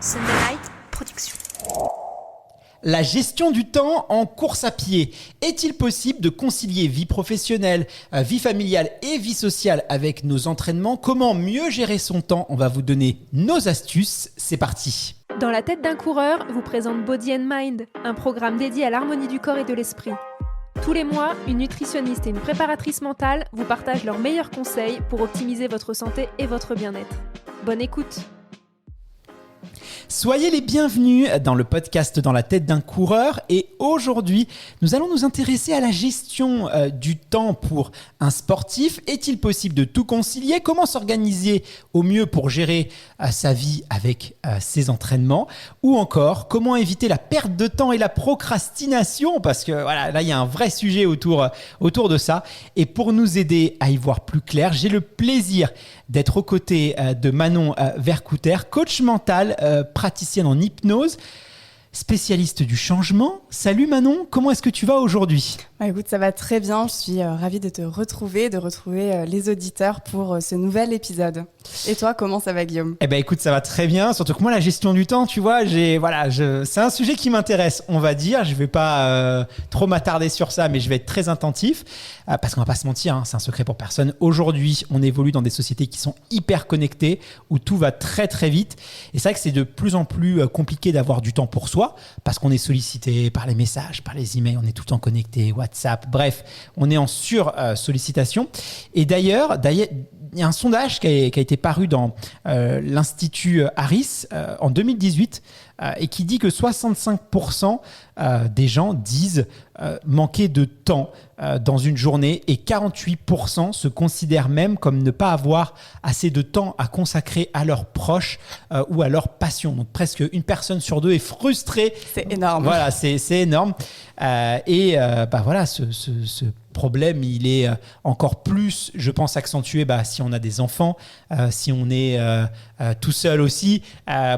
Sunday Night Production. La gestion du temps en course à pied. Est-il possible de concilier vie professionnelle, vie familiale et vie sociale avec nos entraînements ? Comment mieux gérer son temps ? On va vous donner nos astuces. C'est parti. Dans la tête d'un coureur vous présente Body and Mind, un programme dédié à l'harmonie du corps et de l'esprit. Tous les mois, une nutritionniste et une préparatrice mentale vous partagent leurs meilleurs conseils pour optimiser votre santé et votre bien-être. Bonne écoute! Soyez les bienvenus dans le podcast Dans la tête d'un coureur et aujourd'hui, nous allons nous intéresser à la gestion du temps pour un sportif. Est-il possible de tout concilier ? Comment s'organiser au mieux pour gérer sa vie avec ses entraînements ? Ou encore, comment éviter la perte de temps et la procrastination ? Parce que voilà, là, il y a un vrai sujet autour de ça. Et pour nous aider à y voir plus clair, j'ai le plaisir d'être aux côtés de Manon Vercouter, coach mental, praticienne en hypnose, spécialiste du changement. Salut Manon, comment est-ce que tu vas aujourd'hui ? Écoute, ça va très bien. Je suis ravie de te retrouver, de retrouver les auditeurs pour ce nouvel épisode. Et toi, comment ça va, Guillaume ? Eh ben, écoute, ça va très bien. Surtout que moi, la gestion du temps, tu vois, c'est un sujet qui m'intéresse, on va dire. Je vais pas trop m'attarder sur ça, mais je vais être très attentif parce qu'on va pas se mentir, c'est un secret pour personne. Aujourd'hui, on évolue dans des sociétés qui sont hyper connectées, où tout va très très vite. Et c'est vrai que c'est de plus en plus compliqué d'avoir du temps pour soi parce qu'on est sollicité par les messages, par les emails, on est tout le temps connecté, WhatsApp, bref, on est en sur-sollicitation. Et d'ailleurs, il y a un sondage qui a été paru dans l'Institut Harris en 2018 et qui dit que 65% des gens disent manquer de temps dans une journée et 48% se considèrent même comme ne pas avoir assez de temps à consacrer à leurs proches ou à leurs passions. Donc presque une personne sur deux est frustrée. C'est énorme. Voilà, c'est énorme. Voilà, ce problème, il est encore plus, je pense, accentué si on a des enfants, si on est tout seul aussi,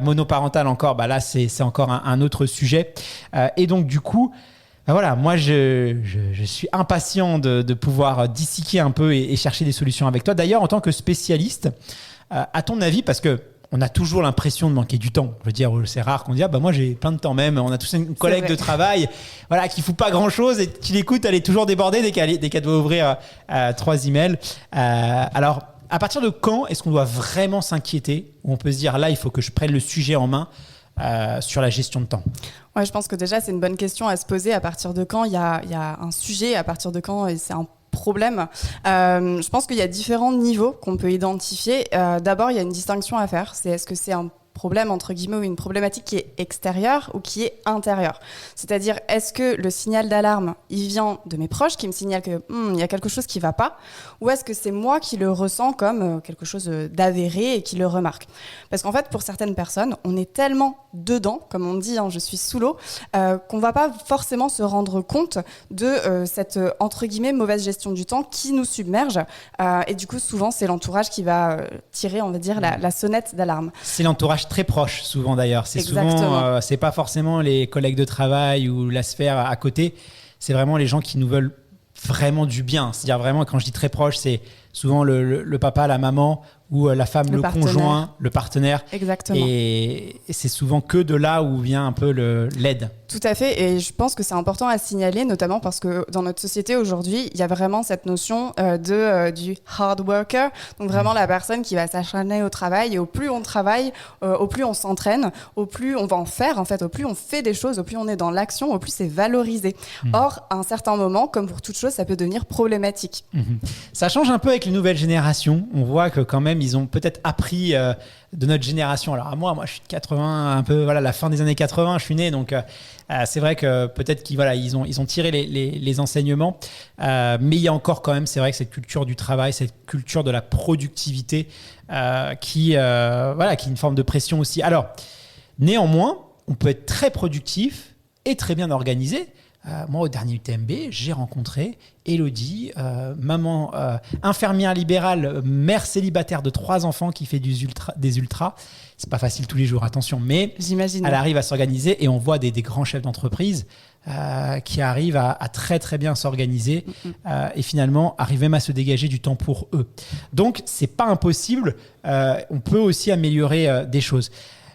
monoparental encore, là, c'est encore un autre sujet. Et donc, du coup, voilà, moi, je suis impatient de pouvoir disséquer un peu et chercher des solutions avec toi. D'ailleurs, en tant que spécialiste, à ton avis, parce que on a toujours l'impression de manquer du temps. Je veux dire, c'est rare qu'on dise moi j'ai plein de temps même. On a tous une collègue de travail, voilà, qui fout pas grand chose et tu l'écoutes, elle est toujours débordée dès qu'elle doit ouvrir 3 emails. Alors, à partir de quand est-ce qu'on doit vraiment s'inquiéter où on peut se dire là, il faut que je prenne le sujet en main sur la gestion de temps ? Ouais, je pense que déjà c'est une bonne question à se poser. À partir de quand il y a un sujet, à partir de quand c'est un problème. Je pense qu'il y a différents niveaux qu'on peut identifier. D'abord, il y a une distinction à faire. Est-ce que c'est un problème, entre guillemets, ou une problématique qui est extérieure ou qui est intérieure. C'est-à-dire, est-ce que le signal d'alarme, il vient de mes proches qui me signalent qu'il y a quelque chose qui ne va pas, ou est-ce que c'est moi qui le ressens comme quelque chose d'avéré et qui le remarque ? Parce qu'en fait, pour certaines personnes, on est tellement dedans, comme on dit, je suis sous l'eau, qu'on ne va pas forcément se rendre compte de cette, entre guillemets, mauvaise gestion du temps qui nous submerge. Et du coup, souvent, c'est l'entourage qui va tirer, on va dire, la sonnette d'alarme. C'est l'entourage très proche, souvent d'ailleurs. C'est Exactement. souvent, c'est pas forcément les collègues de travail ou la sphère à côté. C'est vraiment les gens qui nous veulent vraiment du bien. C'est-à-dire vraiment, quand je dis très proche, c'est souvent le papa, la maman ou la femme, le conjoint, le partenaire. Exactement. Et c'est souvent que de là où vient un peu l'aide. Tout à fait, et je pense que c'est important à signaler, notamment parce que dans notre société aujourd'hui, il y a vraiment cette notion du hard worker, donc vraiment la personne qui va s'acharner au travail, et au plus on travaille, au plus on s'entraîne, au plus on va en faire, en fait, au plus on fait des choses, au plus on est dans l'action, au plus c'est valorisé. Or, à un certain moment, comme pour toute chose, ça peut devenir problématique. Ça change un peu avec les nouvelles générations. On voit que quand même, ils ont peut-être appris de notre génération. Alors à moi je suis de 80, un peu la fin des années 80, je suis né, donc c'est vrai que peut-être qu'ils ils ont tiré les enseignements, mais il y a encore quand même, c'est vrai que cette culture du travail, cette culture de la productivité qui est une forme de pression aussi. Alors néanmoins, on peut être très productif et très bien organisé. Moi, au dernier UTMB, j'ai rencontré Élodie, maman infirmière libérale, mère célibataire de 3 enfants qui fait des ultras. C'est pas facile tous les jours, attention, mais j'imagine. Elle arrive à s'organiser et on voit des grands chefs d'entreprise qui arrivent à très très bien s'organiser et finalement arrivent même à se dégager du temps pour eux. Donc, c'est pas impossible. On peut aussi améliorer des choses.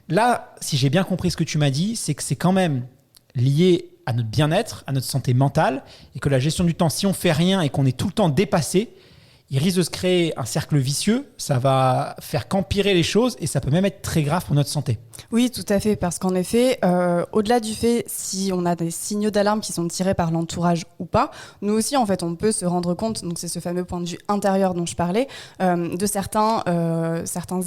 là, si j'ai bien compris ce que tu m'as dit, c'est que c'est quand même lié à notre bien-être, à notre santé mentale, et que la gestion du temps, si on fait rien et qu'on est tout le temps dépassé, il risque de se créer un cercle vicieux, ça va faire qu'empirer les choses et ça peut même être très grave pour notre santé. Oui, tout à fait, parce qu'en effet, au-delà du fait si on a des signaux d'alarme qui sont tirés par l'entourage ou pas, nous aussi, en fait, on peut se rendre compte, donc c'est ce fameux point de vue intérieur dont je parlais, de certains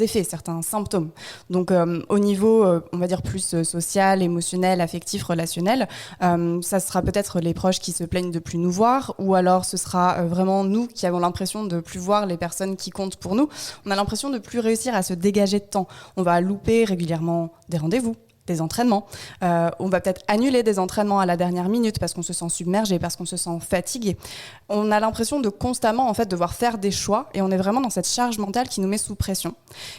effets, certains symptômes. Donc, au niveau, on va dire, plus social, émotionnel, affectif, relationnel, ça sera peut-être les proches qui se plaignent de plus nous voir, ou alors ce sera vraiment nous qui avons l'impression de plus voir les personnes qui comptent pour nous. On a l'impression de plus réussir à se dégager de temps. On va louper régulièrement des rendez-vous, des entraînements. On va peut-être annuler des entraînements à la dernière minute parce qu'on se sent submergé, parce qu'on se sent fatigué. On a l'impression de constamment en fait devoir faire des choix et on est vraiment dans cette charge mentale qui nous met sous pression.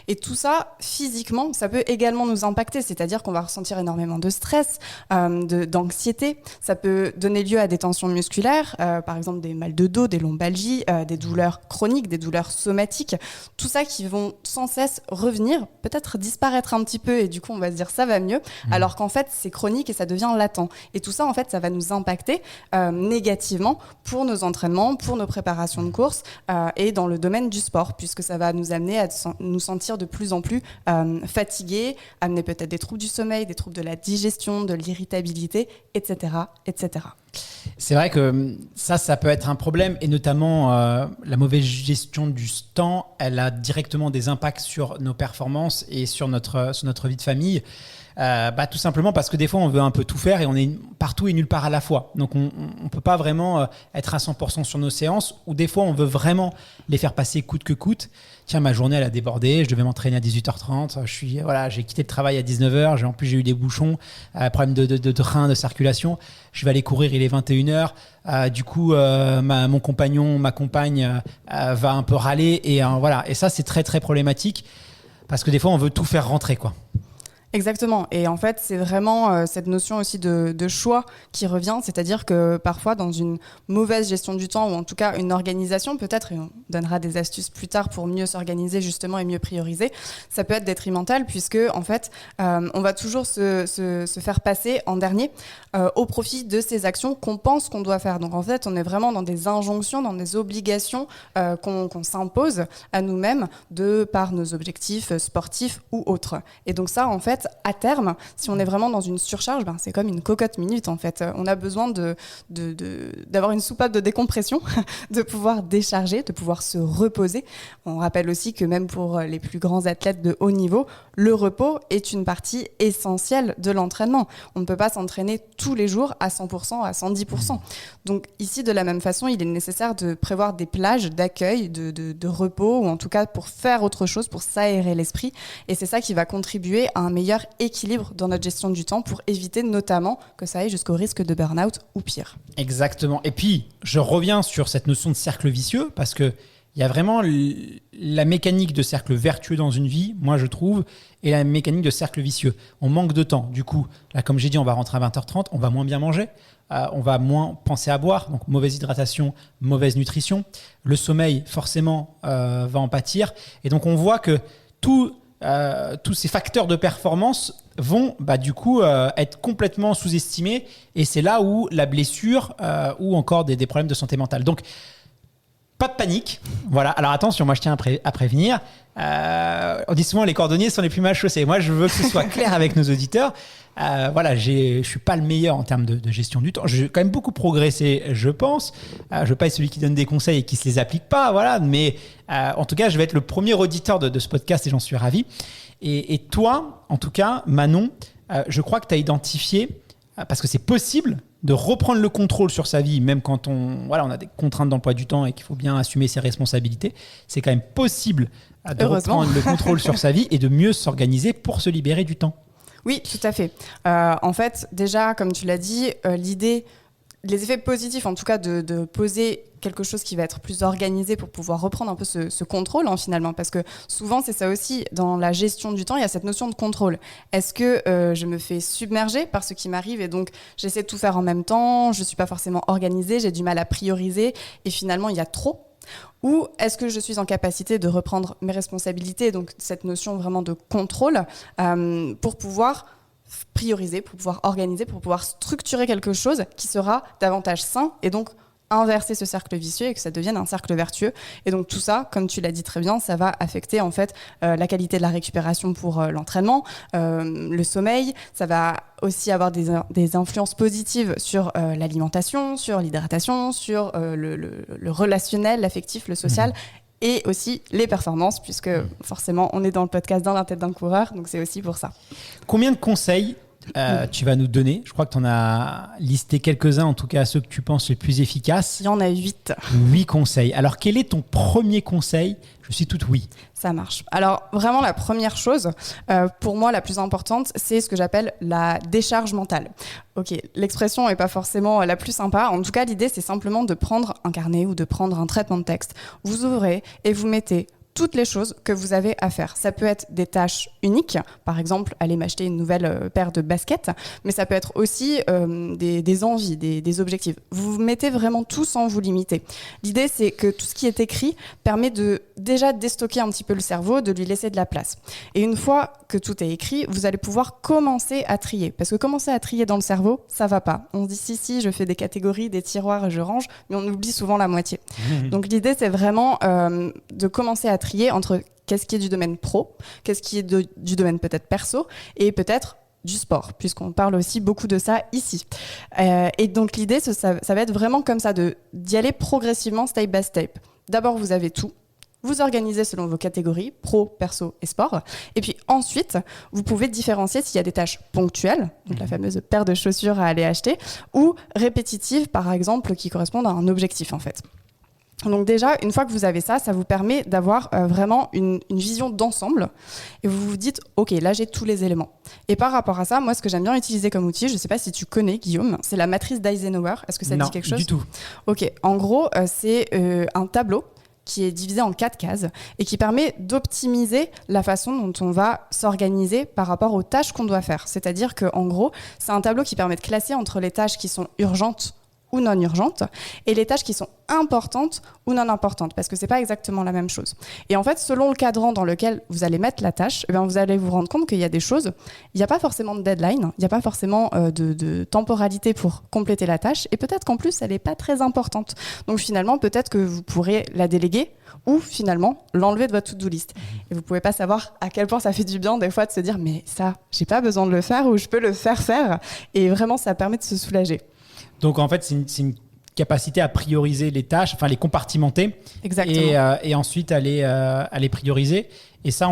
Et tout ça, physiquement, ça peut également nous impacter, c'est-à-dire qu'on va ressentir énormément de stress, d'anxiété. Ça peut donner lieu à des tensions musculaires, par exemple des mal de dos, des lombalgies, des douleurs chroniques, des douleurs somatiques. Tout ça qui vont sans cesse revenir, peut-être disparaître un petit peu et du coup on va se dire ça va mieux. Alors qu'en fait, c'est chronique et ça devient latent. Et tout ça, en fait, ça va nous impacter négativement pour nos entraînements, pour nos préparations de course et dans le domaine du sport, puisque ça va nous amener à nous sentir de plus en plus fatigués, amener peut-être des troubles du sommeil, des troubles de la digestion, de l'irritabilité, etc., etc. C'est vrai que ça peut être un problème et notamment la mauvaise gestion du temps, elle a directement des impacts sur nos performances et sur notre vie de famille. Tout simplement parce que des fois on veut un peu tout faire et on est partout et nulle part à la fois. Donc on peut pas vraiment être à 100% sur nos séances ou des fois on veut vraiment les faire passer coûte que coûte. Tiens, ma journée elle a débordé, je devais m'entraîner à 18h30, j'ai quitté le travail à 19h, en plus j'ai eu des bouchons, problème de train, de circulation, je vais aller courir, il est 21h, du coup mon compagnon, ma compagne va un peu râler et ça c'est très très problématique parce que des fois on veut tout faire rentrer quoi. Exactement. Et en fait, c'est vraiment cette notion aussi de choix qui revient. C'est-à-dire que parfois, dans une mauvaise gestion du temps, ou en tout cas une organisation peut-être, et on donnera des astuces plus tard pour mieux s'organiser justement et mieux prioriser, ça peut être détrimental puisque en fait, on va toujours se faire passer en dernier au profit de ces actions qu'on pense qu'on doit faire. Donc en fait, on est vraiment dans des injonctions, dans des obligations qu'on s'impose à nous-mêmes de par nos objectifs sportifs ou autres. Et donc ça, en fait, à terme, si on est vraiment dans une surcharge, c'est comme une cocotte minute en fait. On a besoin d'avoir une soupape de décompression, de pouvoir décharger, de pouvoir se reposer. On rappelle aussi que même pour les plus grands athlètes de haut niveau, le repos est une partie essentielle de l'entraînement. On ne peut pas s'entraîner tous les jours à 100%, à 110%. Donc ici, de la même façon, il est nécessaire de prévoir des plages d'accueil, de repos, ou en tout cas pour faire autre chose, pour s'aérer l'esprit. Et c'est ça qui va contribuer à un meilleur équilibre dans notre gestion du temps pour éviter notamment que ça aille jusqu'au risque de burn-out ou pire. Exactement. Et puis, je reviens sur cette notion de cercle vicieux parce qu'il y a vraiment la mécanique de cercle vertueux dans une vie, moi je trouve, et la mécanique de cercle vicieux. On manque de temps. Du coup, là, comme j'ai dit, on va rentrer à 20h30, on va moins bien manger, on va moins penser à boire, donc mauvaise hydratation, mauvaise nutrition. Le sommeil, forcément, va en pâtir. Et donc, on voit que tous ces facteurs de performance vont du coup être complètement sous-estimés et c'est là où la blessure ou encore des problèmes de santé mentale. Donc, pas de panique. Voilà. Alors attention, moi je tiens à prévenir. On dit souvent les cordonniers sont les plus mal chaussés. Moi, je veux que ce soit clair avec nos auditeurs. Je suis pas le meilleur en termes de gestion du temps. J'ai quand même beaucoup progressé, je pense. Je veux pas être celui qui donne des conseils et qui se les applique pas, voilà. Mais en tout cas, je vais être le premier auditeur de ce podcast et j'en suis ravi. Et toi, en tout cas, Manon, je crois que tu as identifié, parce que c'est possible de reprendre le contrôle sur sa vie, même quand on a des contraintes d'emploi du temps et qu'il faut bien assumer ses responsabilités. C'est quand même possible de reprendre le contrôle sur sa vie et de mieux s'organiser pour se libérer du temps. Oui, tout à fait. En fait, déjà, comme tu l'as dit, les effets positifs, en tout cas, de poser quelque chose qui va être plus organisé pour pouvoir reprendre un peu ce contrôle, finalement. Parce que souvent, c'est ça aussi, dans la gestion du temps, il y a cette notion de contrôle. Est-ce que je me fais submerger par ce qui m'arrive et donc j'essaie de tout faire en même temps, je ne suis pas forcément organisée, j'ai du mal à prioriser et finalement, il y a trop. Ou est-ce que je suis en capacité de reprendre mes responsabilités, donc cette notion vraiment de contrôle, pour pouvoir prioriser, pour pouvoir organiser, pour pouvoir structurer quelque chose qui sera davantage sain et donc inverser ce cercle vicieux et que ça devienne un cercle vertueux. Et donc tout ça, comme tu l'as dit très bien, ça va affecter en fait la qualité de la récupération pour l'entraînement, le sommeil. Ça va aussi avoir des influences positives sur l'alimentation, sur l'hydratation, sur le relationnel, l'affectif, le social. Et aussi les performances, puisque forcément on est dans le podcast Dans la tête d'un coureur, donc c'est aussi pour ça. Combien de conseils tu vas nous donner? Je crois que tu en as listé quelques-uns, en tout cas ceux que tu penses les plus efficaces. Il y en a 8. 8 conseils. Alors quel est ton premier conseil? Je suis toute oui. Ça marche. Alors vraiment la première chose, pour moi la plus importante, c'est ce que j'appelle la décharge mentale. Ok, l'expression n'est pas forcément la plus sympa. En tout cas, l'idée c'est simplement de prendre un carnet ou de prendre un traitement de texte. Vous ouvrez et vous mettez toutes les choses que vous avez à faire. Ça peut être des tâches uniques, par exemple, aller m'acheter une nouvelle paire de baskets, mais ça peut être aussi des envies, des objectifs. Vous mettez vraiment tout sans vous limiter. L'idée, c'est que tout ce qui est écrit permet de déjà déstocker un petit peu le cerveau, de lui laisser de la place. Et une fois que tout est écrit, vous allez pouvoir commencer à trier. Parce que commencer à trier dans le cerveau, ça va pas. On se dit si, je fais des catégories, des tiroirs et je range, mais on oublie souvent la moitié. Donc l'idée, c'est vraiment de commencer à trier entre qu'est-ce qui est du domaine pro, qu'est-ce qui est du domaine peut-être perso et peut-être du sport, puisqu'on parle aussi beaucoup de ça ici. Et donc l'idée, ça va être vraiment comme ça, d'y aller progressivement, step by step. D'abord, vous avez tout. Vous organisez selon vos catégories, pro, perso et sport. Et puis ensuite, vous pouvez différencier s'il y a des tâches ponctuelles, donc la fameuse paire de chaussures à aller acheter, ou répétitives, par exemple, qui correspondent à un objectif en fait. Donc déjà, une fois que vous avez ça, ça vous permet d'avoir vraiment une vision d'ensemble et vous vous dites, ok, là j'ai tous les éléments. Et par rapport à ça, moi ce que j'aime bien utiliser comme outil, je ne sais pas si tu connais Guillaume, c'est la matrice d'Eisenhower. Est-ce que ça te dit quelque chose? Non, du tout. Ok, en gros, c'est un tableau qui est divisé en 4 cases et qui permet d'optimiser la façon dont on va s'organiser par rapport aux tâches qu'on doit faire. C'est-à-dire qu'en gros, c'est un tableau qui permet de classer entre les tâches qui sont urgentes ou non urgentes, et les tâches qui sont importantes ou non importantes, parce que c'est pas exactement la même chose. Et en fait, selon le cadran dans lequel vous allez mettre la tâche, eh bien, vous allez vous rendre compte qu'il y a des choses, il n'y a pas forcément de deadline, il n'y a pas forcément de temporalité pour compléter la tâche, et peut-être qu'en plus, elle n'est pas très importante. Donc finalement, peut-être que vous pourrez la déléguer, ou finalement, l'enlever de votre to-do list. Et vous pouvez pas savoir à quel point ça fait du bien des fois de se dire, mais ça, j'ai pas besoin de le faire, ou je peux le faire, et vraiment, ça permet de se soulager. Donc en fait, c'est une capacité à prioriser les tâches, enfin les compartimenter. Exactement. Et ensuite à les prioriser. Et ça,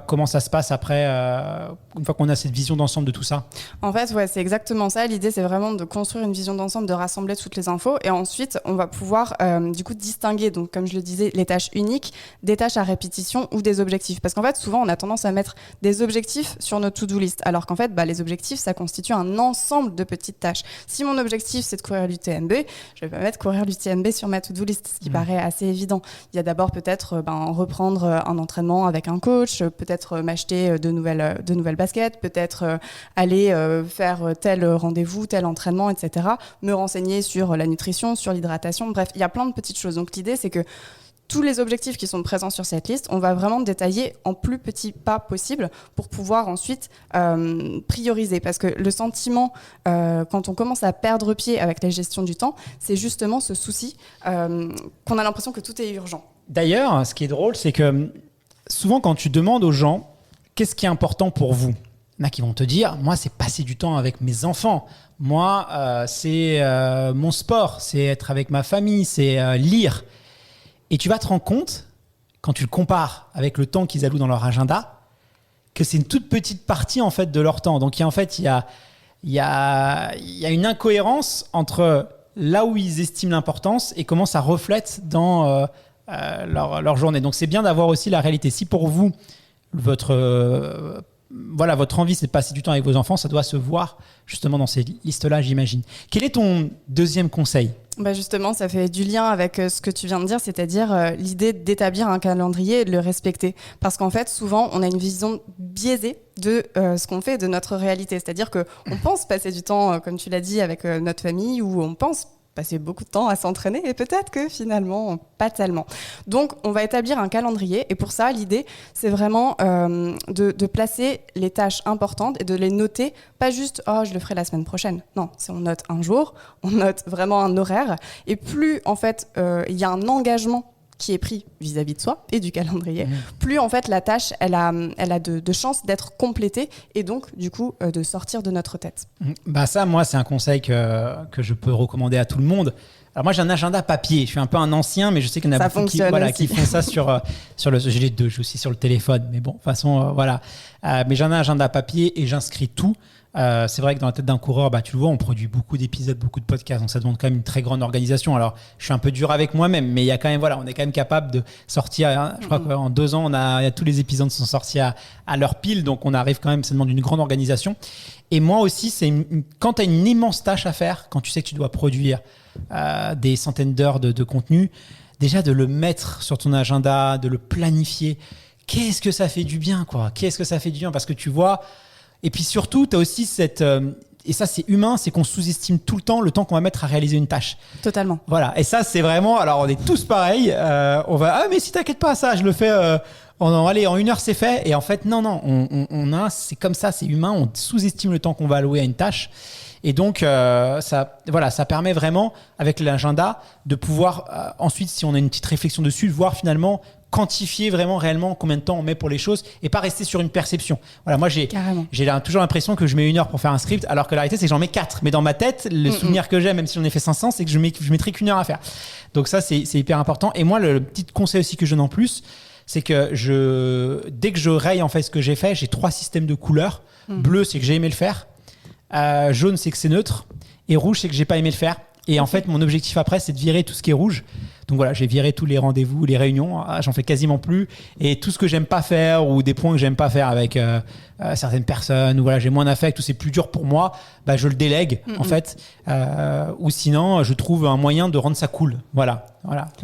comment ça se passe après, une fois qu'on a cette vision d'ensemble de tout ça? En fait, ouais, c'est exactement ça. L'idée, c'est vraiment de construire une vision d'ensemble, de rassembler toutes les infos. Et ensuite, on va pouvoir, du coup, distinguer, donc, comme je le disais, les tâches uniques, des tâches à répétition ou des objectifs. Parce qu'en fait, souvent, on a tendance à mettre des objectifs sur notre to-do list. Alors qu'en fait, les objectifs, ça constitue un ensemble de petites tâches. Si mon objectif, c'est de courir l'UTMB, je vais pas mettre courir l'UTMB sur ma to-do list, ce qui paraît assez évident. Il y a d'abord peut-être reprendre un entraînement avec un coach, peut-être m'acheter de nouvelles baskets, peut-être aller faire tel rendez-vous, tel entraînement, etc. Me renseigner sur la nutrition, sur l'hydratation, bref, il y a plein de petites choses. Donc l'idée, c'est que tous les objectifs qui sont présents sur cette liste, on va vraiment détailler en plus petits pas possible pour pouvoir ensuite prioriser. Parce que le sentiment, quand on commence à perdre pied avec la gestion du temps, c'est justement ce souci qu'on a l'impression que tout est urgent. D'ailleurs, ce qui est drôle, c'est que souvent, quand tu demandes aux gens qu'est-ce qui est important pour vous, il y en a qui vont te dire, moi, c'est passer du temps avec mes enfants. Moi, c'est mon sport, c'est être avec ma famille, c'est lire. Et tu vas te rendre compte, quand tu le compares avec le temps qu'ils allouent dans leur agenda, que c'est une toute petite partie en fait de leur temps. Donc, il y a une incohérence entre là où ils estiment l'importance et comment ça reflète dans leur journée. Donc, c'est bien d'avoir aussi la réalité. Si pour vous, votre envie, c'est de passer du temps avec vos enfants, ça doit se voir justement dans ces listes-là, j'imagine. Quel est ton deuxième conseil ? Justement, ça fait du lien avec ce que tu viens de dire, c'est-à-dire l'idée d'établir un calendrier et de le respecter. Parce qu'en fait, souvent, on a une vision biaisée de ce qu'on fait, de notre réalité. C'est-à-dire qu'on pense passer du temps, comme tu l'as dit, avec notre famille, ou on pense passer beaucoup de temps à s'entraîner et peut-être que finalement, pas tellement. Donc, on va établir un calendrier et pour ça, l'idée, c'est vraiment de placer les tâches importantes et de les noter, pas juste « oh, je le ferai la semaine prochaine ». Non, on note un jour, on note vraiment un horaire et plus, en fait, il y a un engagement qui est pris vis-à-vis de soi et du calendrier, plus en fait la tâche elle a de chances d'être complétée et donc du coup de sortir de notre tête. Bah ça, moi, c'est un conseil que je peux recommander à tout le monde. Alors moi, j'ai un agenda papier. Je suis un peu un ancien, mais je sais qu'il y en a beaucoup qui font ça sur le. J'ai les deux, j'ai aussi sur le téléphone, mais bon, de toute façon, voilà. Mais j'en ai un agenda papier et j'inscris tout. C'est vrai que dans la tête d'un coureur, tu le vois, on produit beaucoup d'épisodes, beaucoup de podcasts, donc ça demande quand même une très grande organisation. Alors, je suis un peu dur avec moi-même, mais il y a quand même, on est quand même capable de sortir. Je crois qu'en 2 ans, tous les épisodes sont sortis à leur pile, donc on arrive quand même. Ça demande une grande organisation. Et moi aussi, quand tu as une immense tâche à faire, quand tu sais que tu dois produire des centaines d'heures de contenu, déjà de le mettre sur ton agenda, de le planifier. Qu'est-ce que ça fait du bien, quoi. Qu'est-ce que ça fait du bien, parce que tu vois. Et puis surtout, tu as aussi cette... et ça, c'est humain, c'est qu'on sous-estime tout le temps qu'on va mettre à réaliser une tâche. Totalement. Voilà. Et ça, c'est vraiment... Alors, on est tous pareils. On va... Ah, mais si t'inquiète pas, ça, je le fais... en 1 heure, c'est fait. Et en fait, non. C'est comme ça, c'est humain. On sous-estime le temps qu'on va allouer à une tâche. Et donc, ça permet vraiment, avec l'agenda, de pouvoir ensuite, si on a une petite réflexion dessus, de voir finalement... quantifier vraiment réellement combien de temps on met pour les choses et pas rester sur une perception. Voilà, moi j'ai toujours l'impression que je mets 1 heure pour faire un script alors que la réalité c'est que j'en mets 4. Mais dans ma tête, le souvenir que j'ai, même si j'en ai fait 500, c'est que je mettrai qu'1 heure à faire. Donc ça c'est hyper important. Et moi le petit conseil aussi que je donne en plus, c'est que dès que je raye en fait ce que j'ai fait, j'ai 3 systèmes de couleurs. Bleu c'est que j'ai aimé le faire, jaune c'est que c'est neutre et rouge c'est que j'ai pas aimé le faire. Et en fait mon objectif après c'est de virer tout ce qui est rouge. Donc voilà, j'ai viré tous les rendez-vous, les réunions, j'en fais quasiment plus. Et tout ce que j'aime pas faire ou des points que j'aime pas faire avec certaines personnes, ou voilà, j'ai moins d'affect ou c'est plus dur pour moi, je le délègue en fait. Ou sinon, je trouve un moyen de rendre ça cool. Voilà.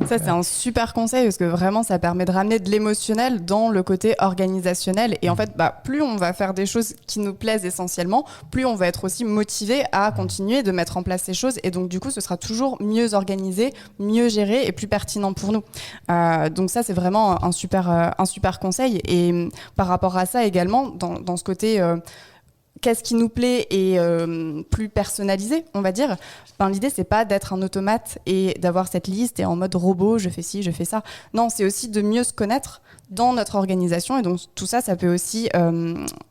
Ça, c'est un super conseil parce que vraiment, ça permet de ramener de l'émotionnel dans le côté organisationnel. Et en fait, plus on va faire des choses qui nous plaisent essentiellement, plus on va être aussi motivé à continuer de mettre en place ces choses. Et donc, du coup, ce sera toujours mieux organisé, mieux géré et plus pertinent pour nous. Donc ça, c'est vraiment un super conseil. Et par rapport à ça également, dans ce côté... qu'est-ce qui nous plaît et plus personnalisé, on va dire. L'idée, c'est pas d'être un automate et d'avoir cette liste et en mode robot, je fais ci, je fais ça. Non, c'est aussi de mieux se connaître dans notre organisation. Et donc, tout ça, ça peut aussi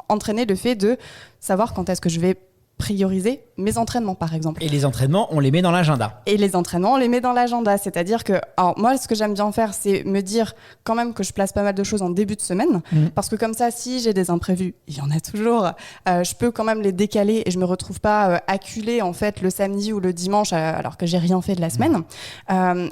entraîner le fait de savoir quand est-ce que je vais prioriser mes entraînements, par exemple. Et les entraînements, on les met dans l'agenda. C'est-à-dire que, alors moi, ce que j'aime bien faire, c'est me dire quand même que je place pas mal de choses en début de semaine, parce que comme ça, si j'ai des imprévus, il y en a toujours, je peux quand même les décaler et je me retrouve pas acculée en fait le samedi ou le dimanche alors que j'ai rien fait de la semaine.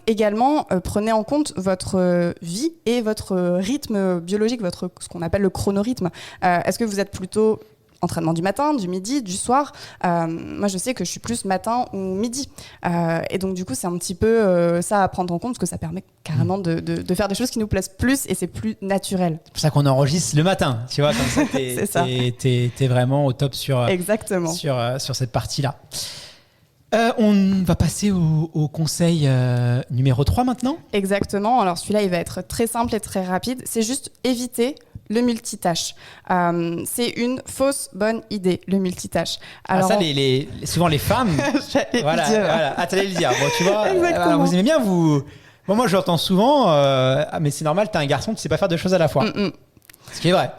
Également, prenez en compte votre vie et votre rythme biologique, ce qu'on appelle le chronorhythme. Est-ce que vous êtes plutôt entraînement du matin, du midi, du soir. Moi, je sais que je suis plus matin ou midi. Et donc, du coup, c'est un petit peu ça à prendre en compte parce que ça permet carrément de faire des choses qui nous plaisent plus et c'est plus naturel. C'est pour ça qu'on enregistre le matin. Tu vois, comme ça, t'es vraiment au top sur cette partie-là. On va passer au conseil numéro 3 maintenant. Exactement. Alors, celui-là, il va être très simple et très rapide. C'est juste éviter le multitâche. C'est une fausse bonne idée, le multitâche. Alors, ça, souvent les femmes... t'allais le dire. Bon, tu vois, alors, vous aimez bien, vous... Bon, moi, je l'entends souvent, mais c'est normal, t'es un garçon, tu sais pas faire 2 choses à la fois. Ce qui est vrai.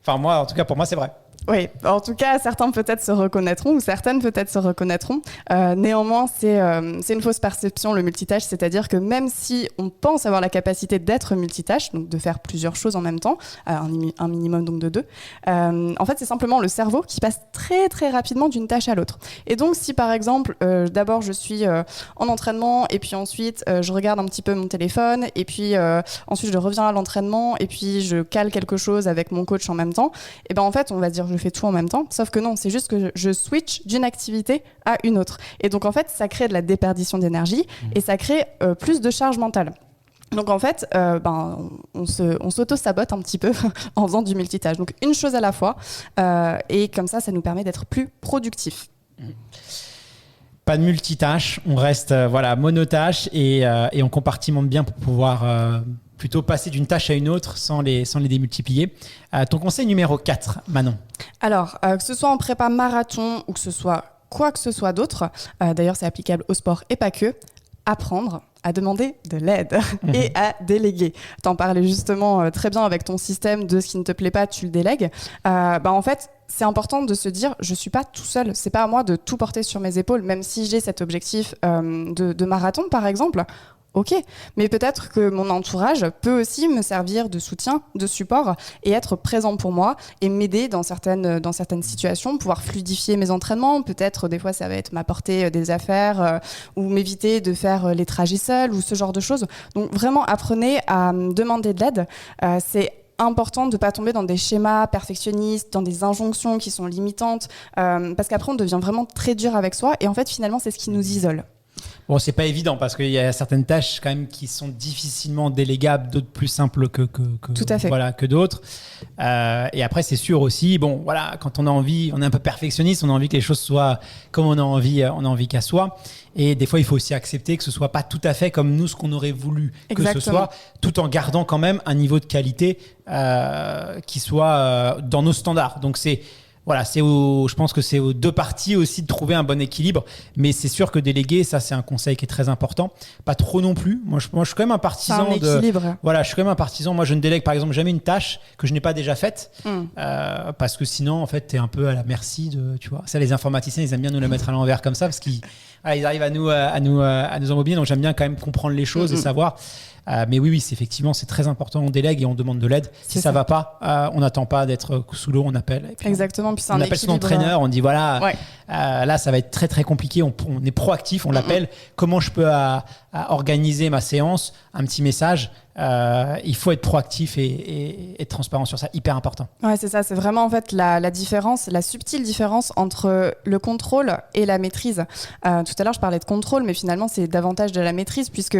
Enfin, moi, en tout cas, pour moi, c'est vrai. Oui, en tout cas, certains peut-être se reconnaîtront ou certaines peut-être se reconnaîtront. Néanmoins, c'est une fausse perception, le multitâche, c'est-à-dire que même si on pense avoir la capacité d'être multitâche, donc de faire plusieurs choses en même temps, un minimum donc de 2, en fait, c'est simplement le cerveau qui passe très très rapidement d'une tâche à l'autre. Et donc, si par exemple, d'abord je suis en entraînement et puis ensuite je regarde un petit peu mon téléphone et puis ensuite je reviens à l'entraînement et puis je cale quelque chose avec mon coach en même temps, et ben en fait, on va dire je fais tout en même temps, sauf que non, c'est juste que je switch d'une activité à une autre. Et donc en fait, ça crée de la déperdition d'énergie et ça crée plus de charge mentale. Donc en fait, on s'auto-sabote un petit peu en faisant du multitâche. Donc une chose à la fois, et comme ça nous permet d'être plus productifs. Pas de multitâche, on reste monotâche et on compartimente bien pour pouvoir plutôt passer d'une tâche à une autre sans les démultiplier. Ton conseil numéro 4, Manon. Alors, que ce soit en prépa marathon ou que ce soit quoi que ce soit d'autre, d'ailleurs c'est applicable au sport et pas que, apprendre à demander de l'aide et à déléguer. T'en parlais justement très bien avec ton système de ce qui ne te plaît pas, tu le délègues. En fait, c'est important de se dire, je suis pas tout seul. C'est pas à moi de tout porter sur mes épaules, même si j'ai cet objectif de marathon, par exemple. Ok, mais peut-être que mon entourage peut aussi me servir de soutien, de support et être présent pour moi et m'aider dans certaines situations, pouvoir fluidifier mes entraînements. Peut-être des fois ça va être m'apporter des affaires ou m'éviter de faire les trajets seuls ou ce genre de choses. Donc vraiment apprenez à demander de l'aide. C'est important de ne pas tomber dans des schémas perfectionnistes, dans des injonctions qui sont limitantes, parce qu'après on devient vraiment très dur avec soi et en fait finalement c'est ce qui nous isole. Bon, c'est pas évident parce qu'il y a certaines tâches quand même qui sont difficilement délégables, d'autres plus simples que Tout à fait. Que d'autres. Et après, c'est sûr aussi, quand on a envie, on est un peu perfectionniste, on a envie que les choses soient comme on a envie qu'elles soient. Et des fois, il faut aussi accepter que ce soit pas tout à fait comme nous, ce qu'on aurait voulu que ce soit, tout en gardant quand même un niveau de qualité qui soit dans nos standards. Donc je pense que c'est aux deux parties aussi de trouver un bon équilibre. Mais c'est sûr que déléguer, ça, c'est un conseil qui est très important. Pas trop non plus. Moi, je suis quand même un partisan je suis quand même un partisan. Moi, je ne délègue, par exemple, jamais une tâche que je n'ai pas déjà faite. Parce que sinon, en fait, t'es un peu à la merci de, tu vois. Ça, les informaticiens, ils aiment bien nous le mettre à l'envers comme ça parce qu'ils arrivent à nous embobiner. Donc, j'aime bien quand même comprendre les choses et savoir. Mais oui, c'est très important. On délègue et on demande de l'aide. Si ça va pas, on n'attend pas d'être sous l'eau, on appelle. Et puis exactement. Puis on appelle son entraîneur, on dit là, ça va être très très compliqué. On est proactif, on l'appelle. Comment je peux organiser ma séance? Un petit message. Il faut être proactif et être transparent sur ça, hyper important. Ouais, c'est ça, c'est vraiment en fait la différence, la subtile différence entre le contrôle et la maîtrise. Tout à l'heure, je parlais de contrôle, mais finalement, c'est davantage de la maîtrise puisque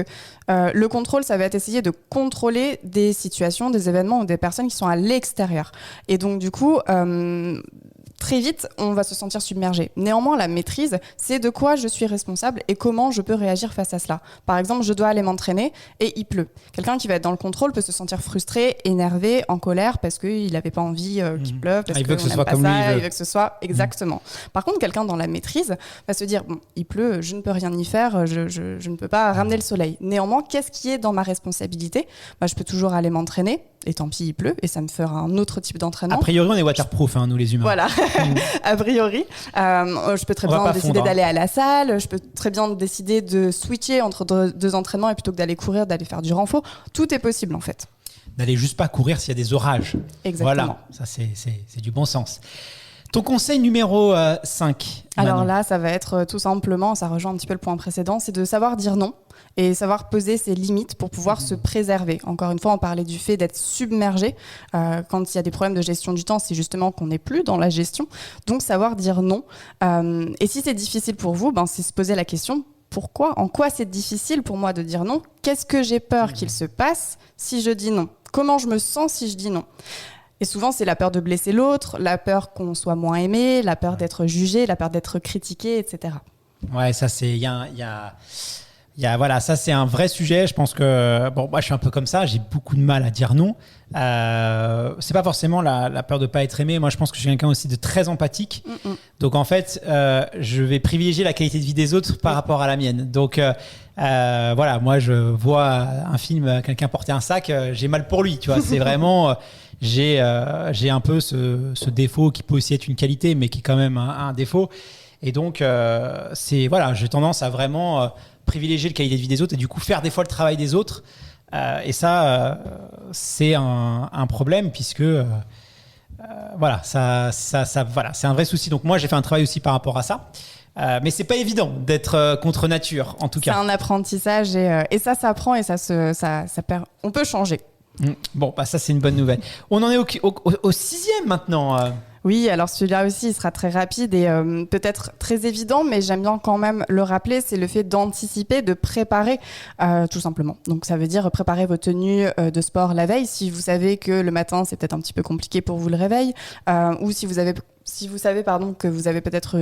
le contrôle, ça va être essayer de contrôler des situations, des événements ou des personnes qui sont à l'extérieur. Et donc, du coup, très vite, on va se sentir submergé. Néanmoins, la maîtrise, c'est de quoi je suis responsable et comment je peux réagir face à cela. Par exemple, je dois aller m'entraîner et il pleut. Quelqu'un qui va être dans le contrôle peut se sentir frustré, énervé, en colère parce qu'il n'avait pas envie qu'il pleuve, parce il veut que ce soit pas comme ça, lui. Il veut que ce soit exactement. Par contre, quelqu'un dans la maîtrise va se dire il pleut, je ne peux rien y faire, je ne peux pas ramener le soleil. Néanmoins, qu'est-ce qui est dans ma responsabilité? Je peux toujours aller m'entraîner. Et tant pis, il pleut, et ça me fera un autre type d'entraînement. A priori, on est waterproof, nous les humains. Voilà, a priori. Je peux très bien décider d'aller à la salle, je peux très bien décider de switcher entre deux entraînements, et plutôt que d'aller courir, d'aller faire du renfort. Tout est possible, en fait. D'aller juste pas courir s'il y a des orages. Exactement. Voilà, ça c'est du bon sens. Ton conseil numéro 5. Alors là, ça va être tout simplement, ça rejoint un petit peu le point précédent, c'est de savoir dire non. Et savoir poser ses limites pour pouvoir se préserver. Encore une fois, on parlait du fait d'être submergé. Quand il y a des problèmes de gestion du temps, c'est justement qu'on n'est plus dans la gestion. Donc, savoir dire non. Et si c'est difficile pour vous, c'est se poser la question, pourquoi? En quoi c'est difficile pour moi de dire non? Qu'est-ce que j'ai peur qu'il se passe si je dis non? Comment je me sens si je dis non? Et souvent, c'est la peur de blesser l'autre, la peur qu'on soit moins aimé, la peur d'être jugé, la peur d'être critiqué, etc. Ouais, ça, ça c'est un vrai sujet. Je pense que moi je suis un peu comme ça, j'ai beaucoup de mal à dire non. C'est pas forcément la peur de pas être aimé. Moi je pense que je suis quelqu'un aussi de très empathique. Donc en fait je vais privilégier la qualité de vie des autres par rapport à la mienne. Donc moi je vois un film, quelqu'un porter un sac, j'ai mal pour lui, tu vois. C'est vraiment j'ai un peu ce défaut qui peut aussi être une qualité mais qui est quand même un défaut. Et donc j'ai tendance à vraiment privilégier la qualité de vie des autres et du coup faire des fois le travail des autres. Et ça, c'est un problème puisque c'est un vrai souci. Donc moi, j'ai fait un travail aussi par rapport à ça. Mais c'est pas évident d'être contre nature, en tout cas. C'est un apprentissage et ça s'apprend et on peut changer. Bon, ça c'est une bonne nouvelle. On en est au 6e maintenant. Oui, alors celui-là aussi, il sera très rapide et peut-être très évident, mais j'aime bien quand même le rappeler, c'est le fait d'anticiper, de préparer, tout simplement. Donc ça veut dire préparer vos tenues de sport la veille, si vous savez que le matin, c'est peut-être un petit peu compliqué pour vous le réveil, ou si vous savez que vous avez peut-être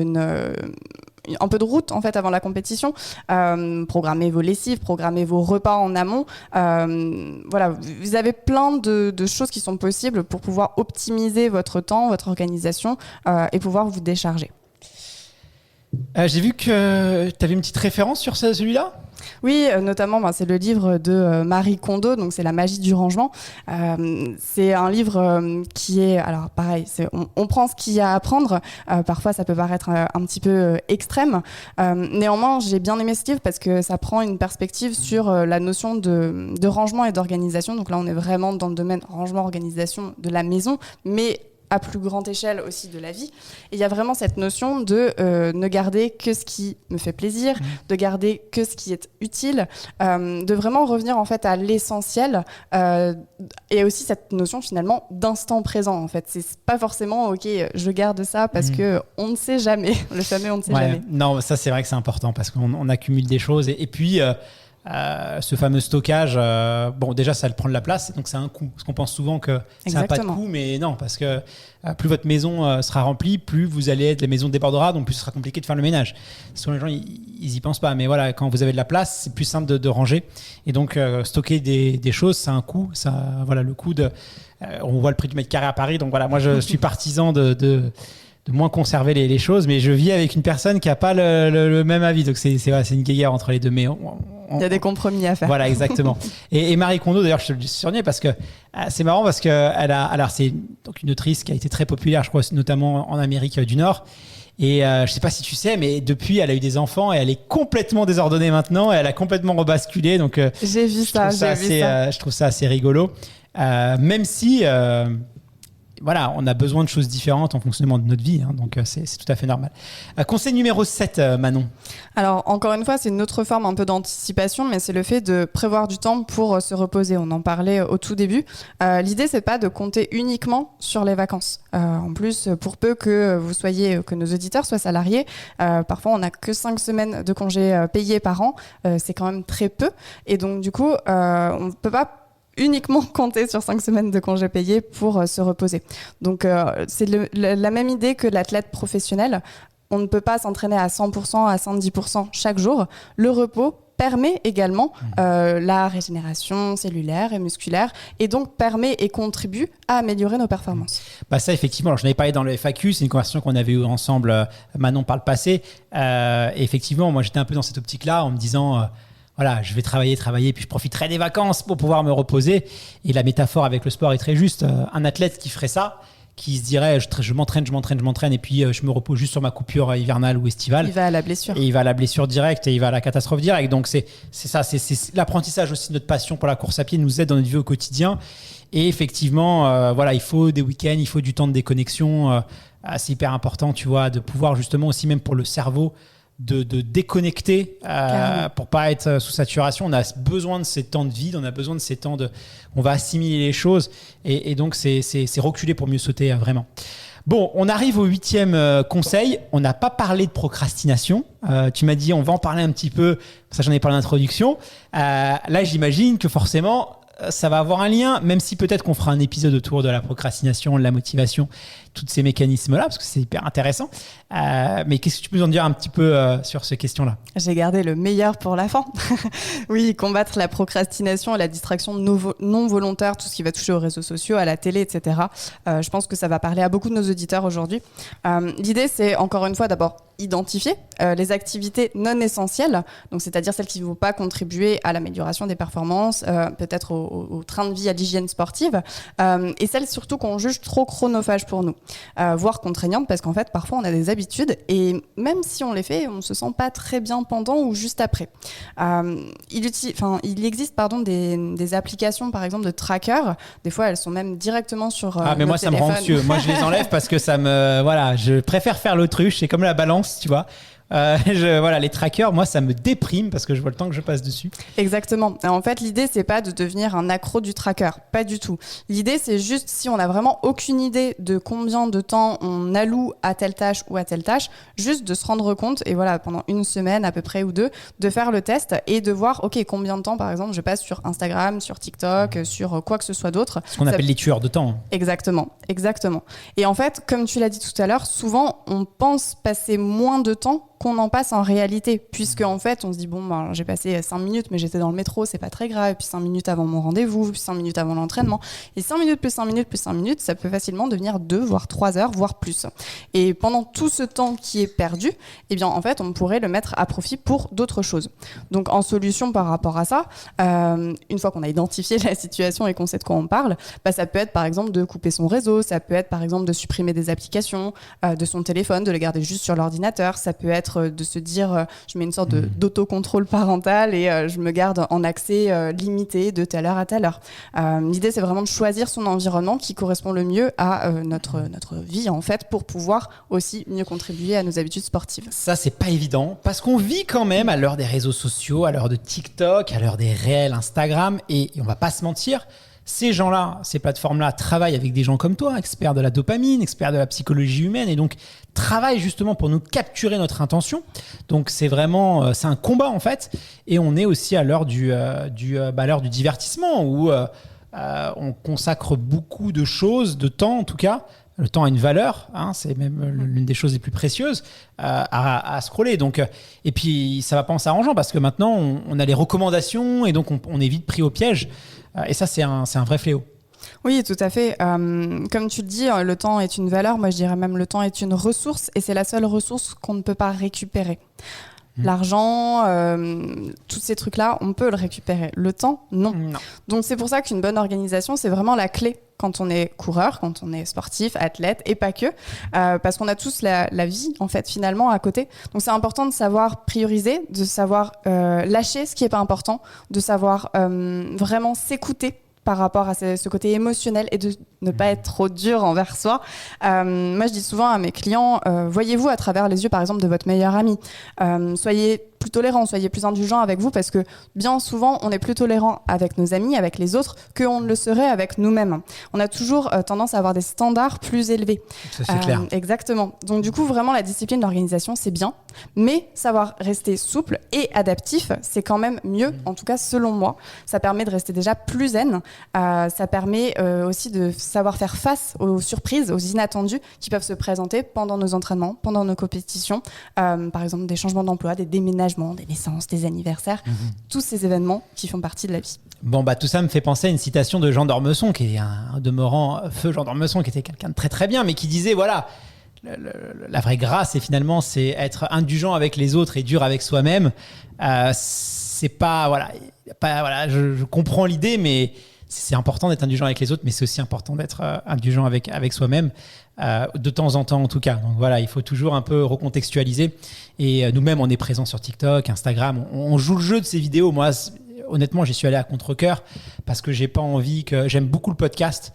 un peu de route en fait avant la compétition. Programmez vos lessives, programmez vos repas en amont. Voilà, vous avez plein de choses qui sont possibles pour pouvoir optimiser votre temps, votre organisation et pouvoir vous décharger. J'ai vu que tu avais une petite référence sur celui-là. Oui, notamment, c'est le livre de Marie Kondo, donc c'est La magie du rangement. C'est un livre qui est, alors pareil, on prend ce qu'il y a à prendre. Parfois, ça peut paraître un petit peu extrême. Néanmoins, j'ai bien aimé ce livre parce que ça prend une perspective sur la notion de rangement et d'organisation. Donc là, on est vraiment dans le domaine rangement-organisation de la maison, mais à plus grande échelle aussi de la vie. Et il y a vraiment cette notion de ne garder que ce qui me fait plaisir, de garder que ce qui est utile, de vraiment revenir en fait à l'essentiel et aussi cette notion finalement d'instant présent en fait. C'est pas forcément ok, je garde ça parce que on ne sait jamais, le fameux on ne sait jamais. Non, ça c'est vrai que c'est important parce qu'on accumule des choses et puis ce fameux stockage, bon déjà ça prend de la place, donc c'est un coût. Parce qu'on pense souvent que ça n'a pas de coût, mais non, parce que plus votre maison sera remplie, plus vous allez être, la maison débordera, donc plus ce sera compliqué de faire le ménage. Souvent les gens ils y pensent pas, mais voilà, quand vous avez de la place, c'est plus simple de ranger. Et donc stocker des choses, ça a un coût. Ça, voilà, le coût on voit le prix du mètre carré à Paris, donc voilà, moi je suis partisan de moins conserver les choses, mais je vis avec une personne qui n'a pas le même avis, donc c'est une guéguerre entre les deux, mais il y a des compromis à faire. Voilà, exactement. Et Marie Kondo, d'ailleurs, je te le surligne parce que c'est marrant parce que alors c'est donc une autrice qui a été très populaire, je crois, notamment en Amérique du Nord. Et je sais pas si tu sais, mais depuis, elle a eu des enfants et elle est complètement désordonnée maintenant. Et elle a complètement rebasculé. Donc, j'ai vu ça. Je trouve ça assez rigolo. Même si, voilà, on a besoin de choses différentes en fonctionnement de notre vie, hein, donc c'est tout à fait normal. Conseil numéro 7, Manon. Alors, encore une fois, c'est une autre forme un peu d'anticipation, mais c'est le fait de prévoir du temps pour se reposer. On en parlait au tout début. L'idée, c'est pas de compter uniquement sur les vacances. En plus, pour peu que que nos auditeurs soient salariés, parfois on n'a que 5 semaines de congés payés par an. C'est quand même très peu. Et donc, du coup, on ne peut pas uniquement compter sur 5 semaines de congés payés pour se reposer. Donc, c'est la même idée que l'athlète professionnel. On ne peut pas s'entraîner à 100%, à 110% chaque jour. Le repos permet également la régénération cellulaire et musculaire et donc permet et contribue à améliorer nos performances. Bah ça, effectivement, alors, j'en avais parlé dans le FAQ, c'est une conversation qu'on avait eue ensemble, Manon, par le passé. Et effectivement, moi, j'étais un peu dans cette optique-là en me disant... voilà, je vais travailler, puis je profiterai des vacances pour pouvoir me reposer. Et la métaphore avec le sport est très juste. Un athlète qui ferait ça, qui se dirait je m'entraîne, et puis je me repose juste sur ma coupure hivernale ou estivale. Il va à la blessure. Et il va à la blessure directe et il va à la catastrophe directe. Donc c'est ça, c'est l'apprentissage aussi de notre passion pour la course à pied nous aide dans notre vie au quotidien. Et effectivement, voilà, il faut des week-ends, il faut du temps de déconnexion. C'est hyper important, tu vois, de pouvoir justement aussi, même pour le cerveau, de déconnecter pour pas être sous saturation. On a besoin de ces temps de vide, on a besoin de ces temps on va assimiler les choses et donc c'est reculer pour mieux sauter, vraiment. Bon, on arrive au 8e conseil. On n'a pas parlé de procrastination. Tu m'as dit on va en parler un petit peu, ça j'en ai parlé en introduction. Là j'imagine que forcément ça va avoir un lien, même si peut-être qu'on fera un épisode autour de la procrastination, de la motivation, tous ces mécanismes-là, parce que c'est hyper intéressant. Mais qu'est-ce que tu peux nous en dire un petit peu sur ces questions-là ? J'ai gardé le meilleur pour la fin. Oui, combattre la procrastination et la distraction non volontaire, tout ce qui va toucher aux réseaux sociaux, à la télé, etc. Je pense que ça va parler à beaucoup de nos auditeurs aujourd'hui. L'idée, c'est encore une fois d'abord identifier les activités non essentielles, donc c'est-à-dire celles qui ne vont pas contribuer à l'amélioration des performances, peut-être au train de vie, à l'hygiène sportive, et celles surtout qu'on juge trop chronophages pour nous, voire contraignantes, parce qu'en fait parfois on a des habitudes et même si on les fait, on ne se sent pas très bien pendant ou juste après. Il existe des applications par exemple de trackers, des fois elles sont même directement sur mais moi ça me rend anxieux, moi je les enlève parce que je préfère faire l'autruche, c'est comme la balance, tu vois. Voilà, les trackers, moi, ça me déprime parce que je vois le temps que je passe dessus. Exactement. En fait, l'idée, c'est pas de devenir un accro du tracker, pas du tout. L'idée, c'est juste si on n'a vraiment aucune idée de combien de temps on alloue à telle tâche ou à telle tâche, juste de se rendre compte et voilà, pendant une semaine à peu près ou 2, de faire le test et de voir, ok, combien de temps, par exemple, je passe sur Instagram, sur TikTok, sur quoi que ce soit d'autre. Ce qu'on appelle les tueurs de temps. Exactement. Et en fait, comme tu l'as dit tout à l'heure, souvent, on pense passer moins de temps qu'on en passe en réalité, puisque en fait, on se dit, bon, ben, j'ai passé 5 minutes, mais j'étais dans le métro, c'est pas très grave, et puis 5 minutes avant mon rendez-vous, puis 5 minutes avant l'entraînement, et 5 minutes plus 5 minutes plus 5 minutes, ça peut facilement devenir 2, voire 3 heures, voire plus. Et pendant tout ce temps qui est perdu, eh bien, en fait, on pourrait le mettre à profit pour d'autres choses. Donc, en solution par rapport à ça, une fois qu'on a identifié la situation et qu'on sait de quoi on parle, bah, ça peut être par exemple de couper son réseau, ça peut être par exemple de supprimer des applications de son téléphone, de les garder juste sur l'ordinateur, ça peut être de se dire je mets une sorte d'autocontrôle parental et je me garde en accès limité de telle heure à telle heure. L'idée c'est vraiment de choisir son environnement qui correspond le mieux à notre vie en fait pour pouvoir aussi mieux contribuer à nos habitudes sportives. Ça c'est pas évident parce qu'on vit quand même à l'heure des réseaux sociaux, à l'heure de TikTok, à l'heure des réels Instagram et on va pas se mentir, ces gens-là, ces plateformes-là travaillent avec des gens comme toi, experts de la dopamine, experts de la psychologie humaine et donc travaillent justement pour nous capturer notre intention. Donc c'est vraiment, c'est un combat en fait et on est aussi à l'heure du divertissement où on consacre beaucoup de choses, de temps en tout cas. Le temps a une valeur, hein, c'est même l'une des choses les plus précieuses à scroller. Donc, et puis, ça ne va pas en s'arrangeant parce que maintenant, on a les recommandations et donc on est vite pris au piège. Et ça, c'est un vrai fléau. Oui, tout à fait. Comme tu le dis, le temps est une valeur. Moi, je dirais même le temps est une ressource et c'est la seule ressource qu'on ne peut pas récupérer. L'argent, tous ces trucs-là, on peut le récupérer. Le temps, non. Donc, c'est pour ça qu'une bonne organisation, c'est vraiment la clé quand on est coureur, quand on est sportif, athlète, et pas que, parce qu'on a tous la vie, en fait, finalement, à côté. Donc, c'est important de savoir prioriser, de savoir lâcher ce qui n'est pas important, de savoir vraiment s'écouter par rapport à ce côté émotionnel et de ne pas être trop dur envers soi. Moi, je dis souvent à mes clients, voyez-vous à travers les yeux, par exemple, de votre meilleur ami. Soyez plus tolérant, soyez plus indulgent avec vous parce que bien souvent, on est plus tolérant avec nos amis, avec les autres, qu'on ne le serait avec nous-mêmes. On a toujours tendance à avoir des standards plus élevés. Ça, c'est clair. Exactement. Donc, du coup, vraiment, la discipline d'organisation, c'est bien, mais savoir rester souple et adaptif, c'est quand même mieux, en tout cas, selon moi. Ça permet de rester déjà plus zen. Ça permet aussi de savoir faire face aux surprises, aux inattendus qui peuvent se présenter pendant nos entraînements, pendant nos compétitions. Par exemple, des changements d'emploi, des déménagements, des naissances, des anniversaires, tous ces événements qui font partie de la vie. Bon, tout ça me fait penser à une citation de Jean d'Ormesson, qui est un demeurant feu Jean d'Ormesson, qui était quelqu'un de très très bien, mais qui disait, voilà, la vraie grâce, c'est être indulgent avec les autres et dur avec soi-même. C'est pas, je comprends l'idée, mais c'est important d'être indulgent avec les autres, mais c'est aussi important d'être indulgent avec soi-même, de temps en temps en tout cas. Donc voilà, il faut toujours un peu recontextualiser. Et nous-mêmes, on est présents sur TikTok, Instagram, on joue le jeu de ces vidéos. Moi, honnêtement, j'y suis allé à contre-cœur parce que j'ai pas envie que... J'aime beaucoup le podcast.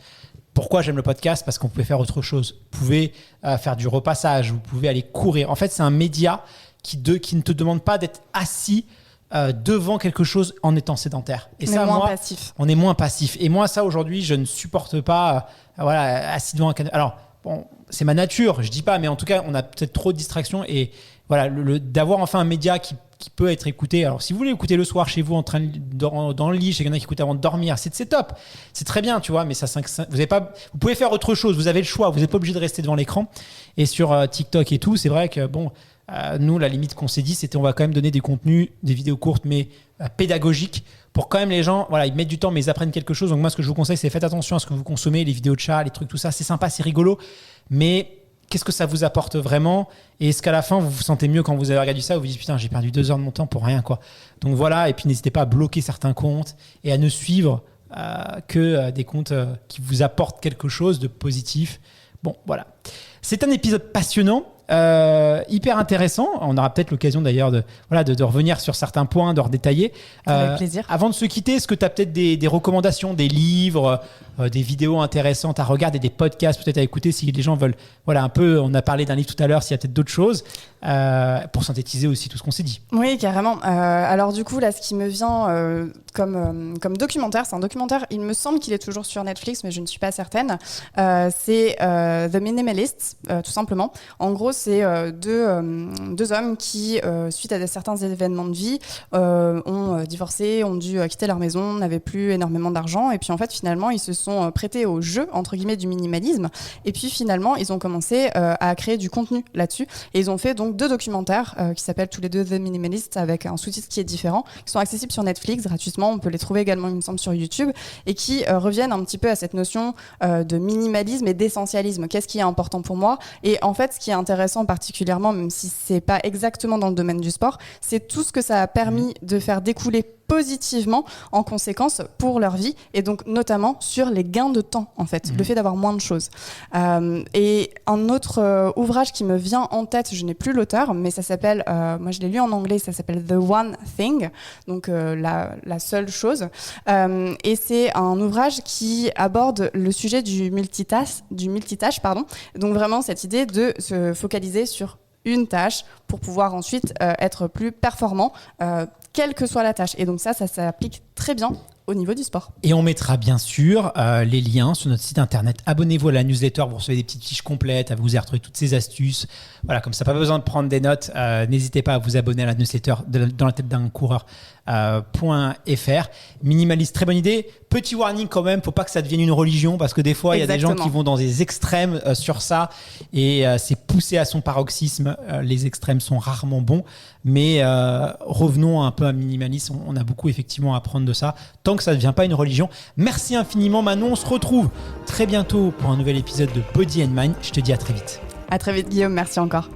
Pourquoi j'aime le podcast ? Parce qu'on pouvait faire autre chose. Vous pouvez faire du repassage, vous pouvez aller courir. En fait, c'est un média qui ne te demande pas d'être assis devant quelque chose en étant sédentaire. Et ça, moi, passif. On est moins passif. Et moi, ça, aujourd'hui, je ne supporte pas assis devant un canapé. Alors, bon, c'est ma nature, je dis pas, mais en tout cas, on a peut-être trop de distractions. Et voilà, d'avoir enfin un média qui peut être écouté. Alors, si vous voulez écouter le soir chez vous, en train dans le lit, chez quelqu'un qui écoute avant de dormir, c'est top. C'est très bien, tu vois, mais vous pouvez faire autre chose. Vous avez le choix. Vous n'êtes pas obligé de rester devant l'écran. Et sur TikTok et tout, c'est vrai que, bon, nous, la limite qu'on s'est dit, c'était on va quand même donner des contenus, des vidéos courtes, mais pédagogiques, pour quand même les gens, voilà, ils mettent du temps, mais ils apprennent quelque chose. Donc moi, ce que je vous conseille, c'est faites attention à ce que vous consommez, les vidéos de chat, les trucs, tout ça, c'est sympa, c'est rigolo, mais qu'est-ce que ça vous apporte vraiment ? Et est-ce qu'à la fin, vous vous sentez mieux quand vous avez regardé ça, vous vous dites, putain, j'ai perdu 2 heures de mon temps pour rien, quoi. Donc voilà, et puis n'hésitez pas à bloquer certains comptes et à ne suivre que des comptes qui vous apportent quelque chose de positif. Bon, voilà. C'est un épisode passionnant. Hyper intéressant. On aura peut-être l'occasion d'ailleurs de revenir sur certains points, de redétailler. Avec plaisir. Avant de se quitter, est-ce que tu as peut-être des recommandations, des livres, des vidéos intéressantes à regarder, des podcasts peut-être à écouter si les gens veulent, un peu, on a parlé d'un livre tout à l'heure, s'il y a peut-être d'autres choses, pour synthétiser aussi tout ce qu'on s'est dit. Oui, carrément. Alors du coup, là, ce qui me vient comme documentaire, c'est un documentaire, il me semble qu'il est toujours sur Netflix, mais je ne suis pas certaine. C'est The Minimalists, tout simplement. En gros, c'est deux hommes qui, suite à certains événements de vie, ont divorcé, ont dû quitter leur maison, n'avaient plus énormément d'argent. Et puis en fait, finalement, ils se sont prêtés au jeu, entre guillemets, du minimalisme. Et puis finalement, ils ont commencé à créer du contenu là-dessus. Et ils ont fait donc 2 documentaires qui s'appellent tous les deux The Minimalist, avec un sous-titre qui est différent, qui sont accessibles sur Netflix gratuitement. On peut les trouver également, il me semble, sur YouTube, et qui reviennent un petit peu à cette notion de minimalisme et d'essentialisme. Qu'est-ce qui est important pour moi? Et en fait, ce qui est intéressant particulièrement, même si c'est pas exactement dans le domaine du sport, c'est tout ce que ça a permis de faire découler positivement en conséquence pour leur vie, et donc notamment sur les gains de temps, en fait, le fait d'avoir moins de choses. Et un autre ouvrage qui me vient en tête, je n'ai plus l'auteur, mais ça s'appelle, moi je l'ai lu en anglais, ça s'appelle The One Thing, donc la seule chose. Et c'est un ouvrage qui aborde le sujet du multitâche, donc vraiment cette idée de se focaliser sur une tâche pour pouvoir ensuite être plus performant, quelle que soit la tâche. Et donc ça s'applique très bien au niveau du sport. Et on mettra bien sûr les liens sur notre site internet. Abonnez-vous à la newsletter, vous recevez des petites fiches complètes, vous y retrouver toutes ces astuces. Voilà, comme ça, pas besoin de prendre des notes. N'hésitez pas à vous abonner à la newsletter dans la tête d'un coureur. .fr. Minimaliste, très bonne idée. Petit warning quand même, faut pas que ça devienne une religion, parce que des fois il y a des gens qui vont dans des extrêmes sur ça, et c'est poussé à son paroxysme. Les extrêmes sont rarement bons, mais revenons un peu à minimalisme. On a beaucoup effectivement à apprendre de ça, tant que ça ne devient pas une religion. Merci infiniment Manon, on se retrouve très bientôt pour un nouvel épisode de Body and Mind. Je te dis à très vite. À très vite Guillaume, merci encore.